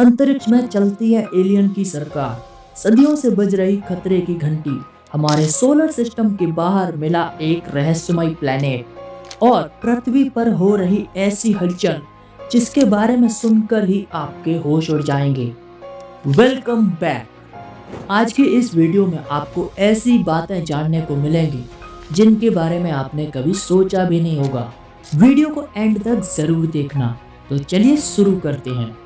अंतरिक्ष में चलती है एलियन की सरकार, सदियों से बज रही खतरे की घंटी। हमारे सोलर सिस्टम के बाहर मिला एक रहस्यमय प्लेनेट और पृथ्वी पर हो रही ऐसी हलचल जिसके बारे में सुनकर ही आपके होश उड़ जाएंगे। Welcome back. आज की इस वीडियो में आपको ऐसी बातें जानने को मिलेंगी जिनके बारे में आपने कभी सोचा भी नहीं होगा। वीडियो को एंड तक जरूर देखना। तो चलिए शुरू करते हैं।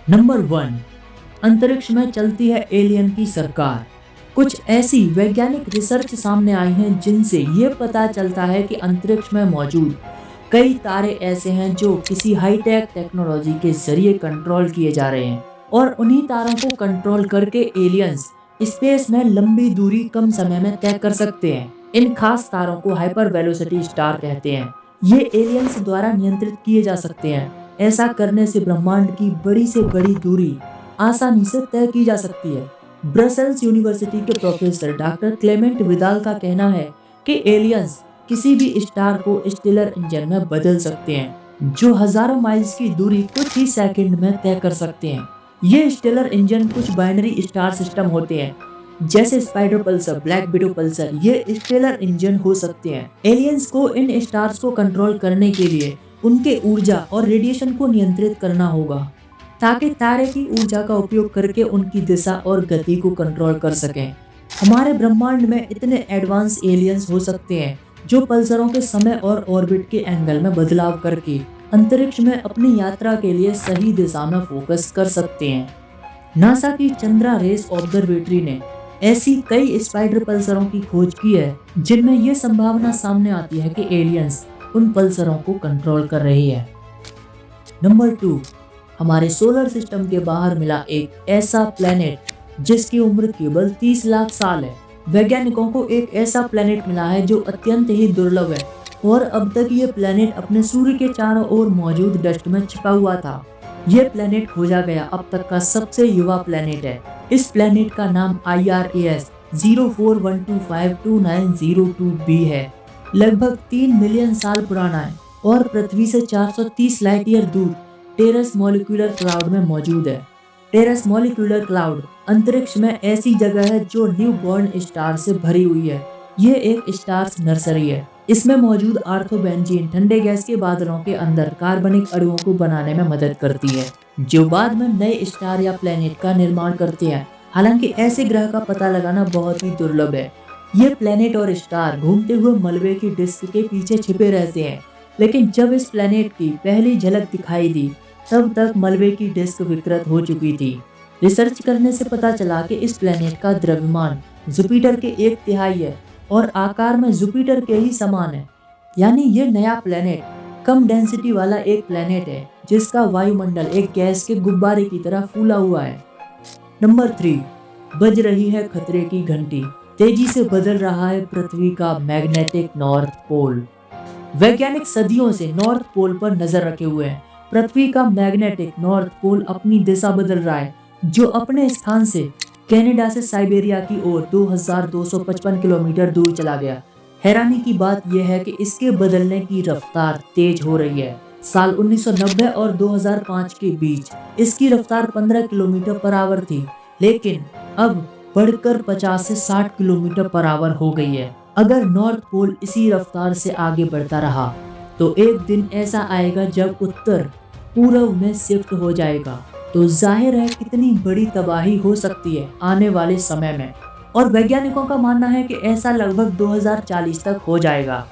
नंबर 1, अंतरिक्ष में चलती है एलियन की सरकार। कुछ ऐसी वैज्ञानिक रिसर्च सामने आई हैं जिनसे ये पता चलता है कि अंतरिक्ष में मौजूद कई तारे ऐसे हैं जो किसी हाईटेक टेक्नोलॉजी के जरिए कंट्रोल किए जा रहे हैं और उन्हीं तारों को कंट्रोल करके एलियंस स्पेस में लंबी दूरी कम समय में तय कर सकते हैं। इन खास तारों को हाइपर वेलोसिटी स्टार कहते हैं। ये एलियंस द्वारा नियंत्रित किए जा सकते हैं। ऐसा करने से ब्रह्मांड की बड़ी से बड़ी दूरी आसानी से तय की जा सकती है। ब्रसेल्स यूनिवर्सिटी के प्रोफेसर डॉक्टर क्लेमेंट विदाल का कहना है कि एलियंस किसी भी स्टार को स्टेलर इंजन में बदल सकते हैं जो हजारों माइल्स की दूरी कुछ ही सेकंड में तय कर सकते हैं। ये स्टेलर इंजन कुछ बाइनरी स्टार सिस्टम होते हैं जैसे spider Pulsar, black window Pulsar. ये स्टेलर इंजन हो सकते हैं। एलियंस को इन स्टार्स को कंट्रोल करने के लिए उनके ऊर्जा और रेडिएशन को नियंत्रित करना होगा ताकि तारे की ऊर्जा का उपयोग करके उनकी दिशा और गति को कंट्रोल कर सकें। हमारे ब्रह्मांड में इतने एडवांस एलियंस हो सकते हैं जो पल्सरों के समय और ऑर्बिट के एंगल में बदलाव करके अंतरिक्ष में अपनी यात्रा के लिए सही दिशा में फोकस कर सकते हैं। नासा की चंद्रा रेस ऑब्जर्वेटरी ने ऐसी कई स्पाइडर पल्सरों की खोज की है जिनमें यह संभावना सामने आती है कि एलियंस उन पल्सरों को कंट्रोल कर रही है। नंबर 2, हमारे सोलर सिस्टम के बाहर मिला एक ऐसा प्लेनेट जिसकी उम्र केवल 30 लाख साल है। वैज्ञानिकों को एक ऐसा प्लेनेट मिला है जो अत्यंत ही दुर्लभ है और अब तक ये प्लेनेट अपने सूर्य के चारों ओर मौजूद डस्ट में छिपा हुआ था। यह प्लेनेट खोजा गया अब तक का सबसे युवा प्लेनेट है। इस प्लेनेट का नाम IRAS 04125290 है। लगभग 3 मिलियन साल पुराना है और पृथ्वी से 430 लाइट ईयर दूर टेरस मॉलिक्यूलर क्लाउड में मौजूद है। टेरस मॉलिक्यूलर क्लाउड अंतरिक्ष में ऐसी जगह है जो न्यू बॉर्न स्टार से भरी हुई है। यह एक स्टार्स नर्सरी है। इसमें मौजूद आर्थोबेंजीन ठंडे गैस के बादलों के अंदर कार्बनिक अणुओं को बनाने में मदद करती है जो बाद में नए स्टार या प्लेनेट का निर्माण करते हैं। हालांकि ऐसे ग्रह का पता लगाना बहुत ही दुर्लभ है। ये प्लेनेट और स्टार घूमते हुए मलबे की डिस्क के पीछे छिपे रहते हैं, लेकिन जब इस प्लेनेट की पहली झलक दिखाई दी तब तक मलबे की डिस्क विकृत हो चुकी थी। रिसर्च करने से पता चला कि इस प्लेनेट का द्रव्यमान जुपिटर के 1/3 है और आकार में जुपिटर के ही समान है। यानी ये नया प्लेनेट कम डेंसिटी वाला एक प्लेनेट है जिसका वायुमंडल एक गैस के गुब्बारे की तरह फूला हुआ है। नंबर 3, बज रही है खतरे की घंटी। तेजी से बदल रहा है पृथ्वी का मैग्नेटिक नॉर्थ पोल। वैज्ञानिक सदियों से नॉर्थ पोल पर नजर रखे हुए हैं। पृथ्वी का मैग्नेटिक नॉर्थ पोल अपनी दिशा बदल रहा है जो अपने स्थान से कनाडा से साइबेरिया की ओर 2255 किलोमीटर दूर चला गया। हैरानी की बात यह है कि इसके बदलने की रफ्तार तेज हो रही है। साल 1990 और 2005 के बीच इसकी रफ्तार 15 किलोमीटर पर आवर थी, लेकिन अब बढ़कर 50 से 60 किलोमीटर पर आवर हो गई है। अगर नॉर्थ पोल इसी रफ्तार से आगे बढ़ता रहा तो एक दिन ऐसा आएगा जब उत्तर पूर्व में शिफ्ट हो जाएगा। तो जाहिर है कितनी बड़ी तबाही हो सकती है आने वाले समय में, और वैज्ञानिकों का मानना है कि ऐसा लगभग 2040 तक हो जाएगा।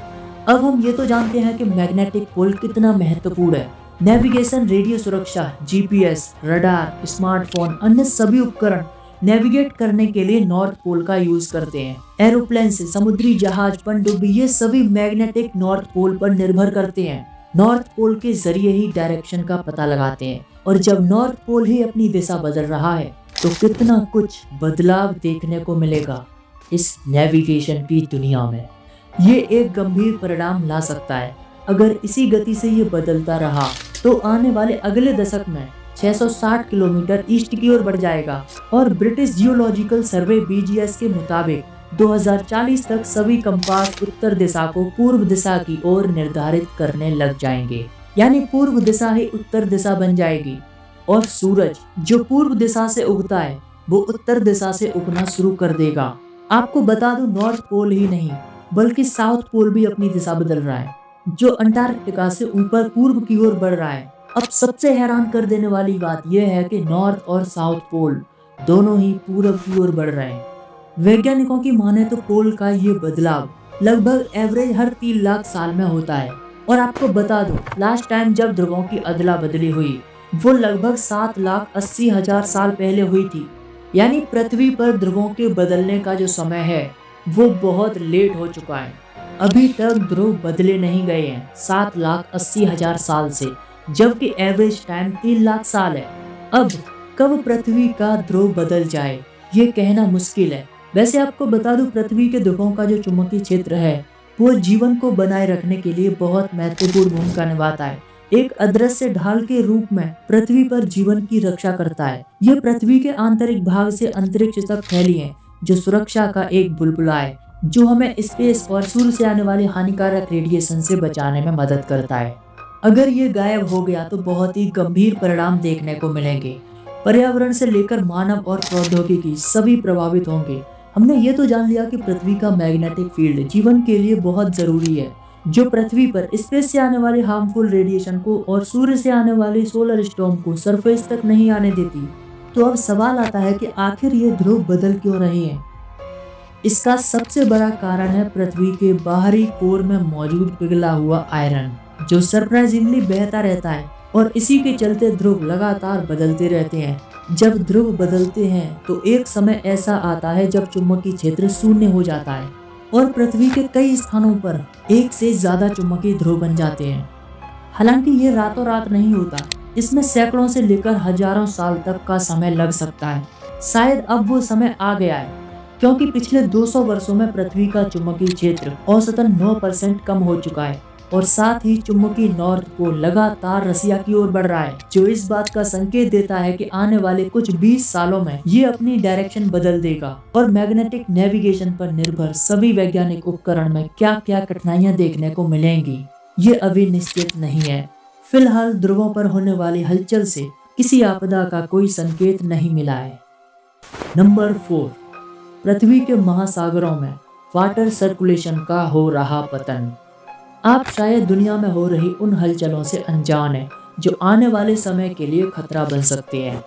अब हम ये तो जानते हैं कि मैग्नेटिक पोल कितना महत्वपूर्ण है। नेविगेशन, रेडियो सुरक्षा, GPS, रडार, स्मार्टफोन, अन्य सभी उपकरण नेविगेट करने के लिए नॉर्थ पोल का यूज करते हैं। एरोप्लेन से समुद्री जहाज, पनडुब्बी, ये सभी मैग्नेटिक नॉर्थ पोल पर निर्भर करते हैं। नॉर्थ पोल के जरिए ही डायरेक्शन का पता लगाते हैं, और जब नॉर्थ पोल ही अपनी दिशा बदल रहा है तो कितना कुछ बदलाव देखने को मिलेगा इस नेविगेशन की दुनिया में। ये एक गंभीर परिणाम ला सकता है। अगर इसी गति से ये बदलता रहा तो आने वाले अगले दशक में 660 किलोमीटर ईस्ट की ओर बढ़ जाएगा और ब्रिटिश जियोलॉजिकल सर्वे BGS के मुताबिक 2040 तक सभी कंपास उत्तर दिशा को पूर्व दिशा की ओर निर्धारित करने लग जाएंगे। यानी पूर्व दिशा ही उत्तर दिशा बन जाएगी और सूरज जो पूर्व दिशा से उगता है वो उत्तर दिशा से उगना शुरू कर देगा। आपको बता दूं, नॉर्थ पोल ही नहीं बल्कि साउथ पोल भी अपनी दिशा बदल रहा है, जो अंटार्कटिका से ऊपर पूर्व की ओर बढ़ रहा है। अब सबसे हैरान कर देने वाली बात यह है कि नॉर्थ और साउथ पोल दोनों ही पूरब की ओर बढ़ रहे हैं। वैज्ञानिकों की माने तो पोल का ये बदलाव लगभग एवरेज हर 3 लाख साल में होता है। और आपको बता दूं, लास्ट टाइम जब ध्रुवों की अदला बदली हुई वो लगभग 7,80,000 साल पहले हुई थी। यानी पृथ्वी पर ध्रुवों के बदलने का जो समय है वो बहुत लेट हो चुका है। अभी तक ध्रुव बदले नहीं गए हैं 7,80,000 साल से, जबकि एवरेज टाइम 3 लाख साल है। अब कब पृथ्वी का ध्रुव बदल जाए ये कहना मुश्किल है। वैसे आपको बता दूं, पृथ्वी के ध्रुवों का जो चुंबकीय क्षेत्र है वो जीवन को बनाए रखने के लिए बहुत महत्वपूर्ण भूमिका निभाता है। एक अदृश्य ढाल के रूप में पृथ्वी पर जीवन की रक्षा करता है। ये पृथ्वी के आंतरिक भाग से अंतरिक्ष तक फैली है, जो सुरक्षा का एक बुलबुला है जो हमें स्पेस और सूर्य से आने वाले हानिकारक रेडिएशन से बचाने में मदद करता है। अगर ये गायब हो गया तो बहुत ही गंभीर परिणाम देखने को मिलेंगे। पर्यावरण से लेकर मानव और प्रौद्योगिकी सभी प्रभावित होंगे। हमने ये तो जान लिया कि पृथ्वी का मैग्नेटिक फील्ड जीवन के लिए बहुत जरूरी है, जो पृथ्वी पर स्पेस से आने वाले हार्मफुल रेडिएशन को और सूर्य से आने वाले सोलर स्टॉर्म को सरफेस तक नहीं आने देती। तो अब सवाल आता है कि आखिर ये ध्रुव बदल क्यों रहे हैं। इसका सबसे बड़ा कारण है पृथ्वी के बाहरी कोर में मौजूद पिघला हुआ आयरन, जो सरप्राइजिंगली बहता रहता है और इसी के चलते ध्रुव लगातार बदलते रहते हैं। जब ध्रुव बदलते हैं तो एक समय ऐसा आता है जब चुंबकीय क्षेत्र शून्य हो जाता है और पृथ्वी के कई स्थानों पर एक से ज्यादा चुंबकीय ध्रुव बन जाते हैं। हालांकि ये रातों रात नहीं होता, इसमें सैकड़ों से लेकर हजारों साल तक का समय लग सकता है। शायद अब वो समय आ गया है, क्योंकि पिछले 200 वर्षों में पृथ्वी का चुंबकीय क्षेत्र औसतन 9% कम हो चुका है और साथ ही चुंबकीय नॉर्थ पोल लगातार रसिया की ओर बढ़ रहा है, जो इस बात का संकेत देता है कि आने वाले कुछ 20 सालों में ये अपनी डायरेक्शन बदल देगा और मैग्नेटिक नेविगेशन पर निर्भर सभी वैज्ञानिक उपकरण में क्या क्या कठिनाइयां देखने को मिलेंगी ये अभी निश्चित नहीं है। फिलहाल ध्रुवों पर होने वाली हलचल से किसी आपदा का कोई संकेत नहीं मिला है। नंबर 4, पृथ्वी के महासागरों में वाटर सर्कुलेशन का हो रहा पतन। आप शायद दुनिया में हो रही उन हलचलों से अनजान हैं जो आने वाले समय के लिए खतरा बन सकते हैं।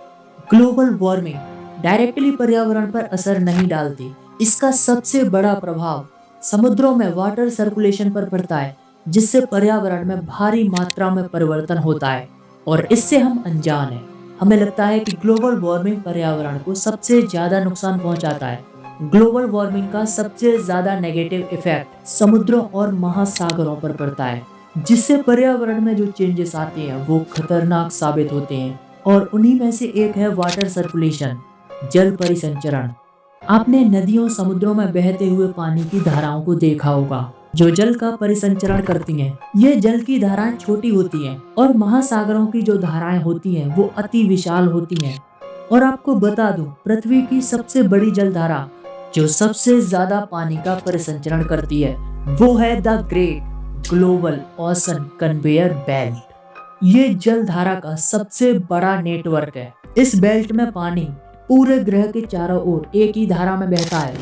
ग्लोबल वार्मिंग डायरेक्टली पर्यावरण पर असर नहीं डालती। इसका सबसे बड़ा प्रभाव समुद्रों में वाटर सर्कुलेशन पर पड़ता है, जिससे पर्यावरण में भारी मात्रा में परिवर्तन होता है और इससे हम अनजान हैं। हमें लगता है कि ग्लोबल वार्मिंग पर्यावरण को सबसे ज्यादा नुकसान पहुंचाता है। ग्लोबल वार्मिंग का सबसे ज्यादा नेगेटिव इफेक्ट समुद्रों और महासागरों पर पड़ता है, जिससे पर्यावरण में जो चेंजेस आते हैं वो खतरनाक साबित होते हैं और उन्हीं में से एक है वाटर सर्कुलेशन, जल परिसंचरण। आपने नदियों समुद्रों में बहते हुए पानी की धाराओं को देखा होगा जो जल का परिसंचरण करती हैं। ये जल की धाराएं छोटी होती हैं और महासागरों की जो धाराएं होती हैं वो अति विशाल होती हैं। और आपको बता दूं, पृथ्वी की सबसे बड़ी जलधारा जो सबसे ज्यादा पानी का परिसंचरण करती है वो है the great global ocean conveyor belt. ये जलधारा का सबसे बड़ा नेटवर्क है। इस बेल्ट में पानी पूरे ग्रह के चारों ओर एक ही धारा में बहता है।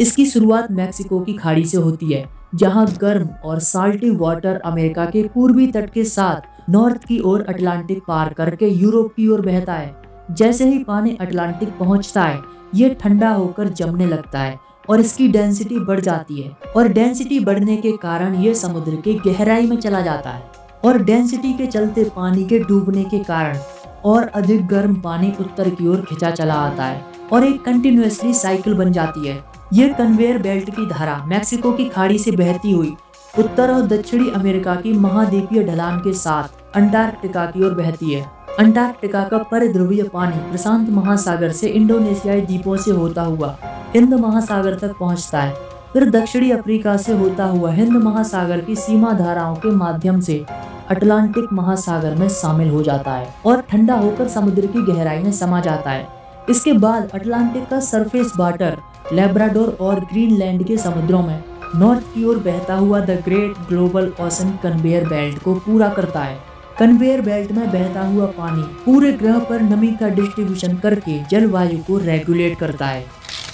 इसकी शुरुआत मैक्सिको की खाड़ी से होती है, जहां गर्म और साल्टी वाटर अमेरिका के पूर्वी तट के साथ नॉर्थ की ओर अटलांटिक पार करके यूरोप की ओर बहता है। जैसे ही पानी अटलांटिक पहुंचता है ये ठंडा होकर जमने लगता है और इसकी डेंसिटी बढ़ जाती है और डेंसिटी बढ़ने के कारण ये समुद्र की गहराई में चला जाता है और डेंसिटी के चलते पानी के डूबने के कारण और अधिक गर्म पानी उत्तर की ओर खिंचा चला आता है और एक कंटिन्यूअसली साइकिल बन जाती है। ये कन्वेयर बेल्ट की धारा मैक्सिको की खाड़ी से बहती हुई उत्तर और दक्षिणी अमेरिका की महाद्वीपीय ढलान के साथ अंटार्कटिका की ओर बहती है। अंटार्कटिका का परिध्रुवीय पानी प्रशांत महासागर से इंडोनेशियाई द्वीपों से होता हुआ हिंद महासागर तक पहुंचता है, फिर दक्षिणी अफ्रीका से होता हुआ हिंद महासागर की सीमा धाराओं के माध्यम से अटलांटिक महासागर में शामिल हो जाता है और ठंडा होकर समुद्र की गहराई में समा जाता है। इसके बाद अटलांटिक का सरफेस वाटर लेब्राडोर और ग्रीनलैंड के समुद्रों में नॉर्थ की ओर बहता हुआ the great global ocean conveyor belt को पूरा करता है। कन्वेयर बेल्ट में बहता हुआ पानी पूरे ग्रह पर नमी का डिस्ट्रीब्यूशन करके जलवायु को रेगुलेट करता है।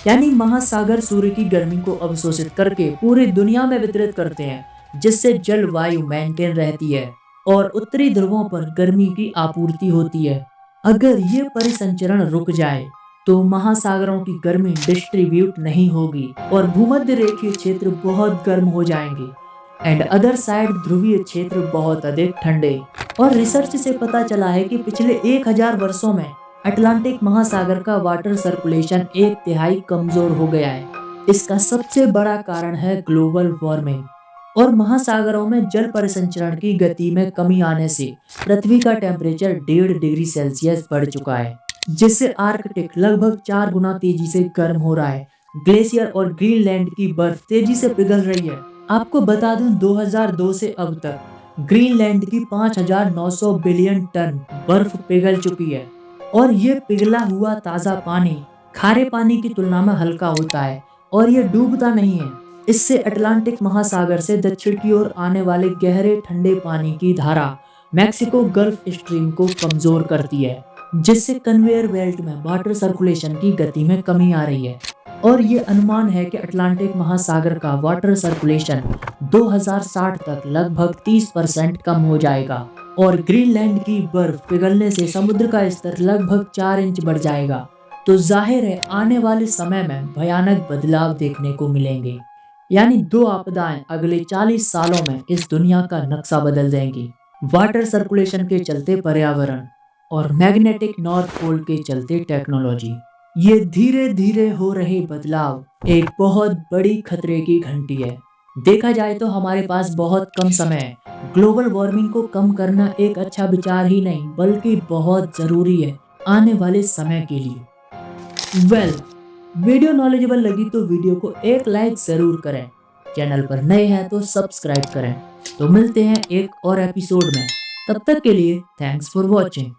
यानी महासागर सूर्य की गर्मी को अवशोषित करके पूरी दुनिया में वितरित करते हैं, जिससे जलवायु मेंटेन रहती है और उत्तरी ध्रुवों पर गर्मी की आपूर्ति होती है। अगर ये परिसंचरण रुक जाए तो महासागरों की गर्मी डिस्ट्रीब्यूट नहीं होगी और भूमध्य रेखीय क्षेत्र बहुत गर्म हो जाएंगे एंड अदर साइड ध्रुवीय क्षेत्र बहुत अधिक ठंडे। और रिसर्च से पता चला है कि पिछले 1000 वर्षों में अटलांटिक महासागर का वाटर सर्कुलेशन 1/3 कमजोर हो गया है। इसका सबसे बड़ा कारण है ग्लोबल वार्मिंग और महासागरों में जल परिसंचरण की गति में कमी आने से पृथ्वी का टेम्परेचर 1.5 डिग्री सेल्सियस बढ़ चुका है, जिससे आर्कटिक लगभग 4 गुना तेजी से गर्म हो रहा है। ग्लेशियर और ग्रीनलैंड की बर्फ तेजी से पिघल रही है। आपको बता दूं 2002 से अब तक ग्रीनलैंड की 5900 बिलियन टन बर्फ पिघल चुकी है और ये पिघला हुआ ताजा पानी खारे पानी की तुलना में हल्का होता है और ये डूबता नहीं है। इससे अटलांटिक महासागर से दक्षिण की ओर आने वाले गहरे ठंडे पानी की धारा मैक्सिको गल्फ स्ट्रीम को कमजोर करती है, जिससे कन्वेयर बेल्ट में वाटर सर्कुलेशन की गति में कमी आ रही है। और ये अनुमान है कि अटलांटिक महासागर का वाटर सर्कुलेशन 2060 तक लगभग 30% कम हो जाएगा और ग्रीनलैंड की बर्फ पिघलने से समुद्र का स्तर लगभग 4 इंच बढ़ जाएगा। तो जाहिर है आने वाले समय में भयानक बदलाव देखने को मिलेंगे। यानी 2 आपदाएं अगले 40 सालों में इस दुनिया का नक्शा बदल देंगी। वाटर सर्कुलेशन के चलते पर्यावरण और मैग्नेटिक नॉर्थ पोल के चलते टेक्नोलॉजी। ये धीरे धीरे हो रहे बदलाव एक बहुत बड़ी खतरे की घंटी है। देखा जाए तो हमारे पास बहुत कम समय है। ग्लोबल वार्मिंग को कम करना एक अच्छा विचार ही नहीं बल्कि बहुत जरूरी है आने वाले समय के लिए। वीडियो नॉलेजेबल लगी तो वीडियो को एक लाइक जरूर करें। चैनल पर नए हैं तो सब्सक्राइब करें। तो मिलते हैं एक और एपिसोड में। तब तक के लिए थैंक्स फॉर वॉचिंग।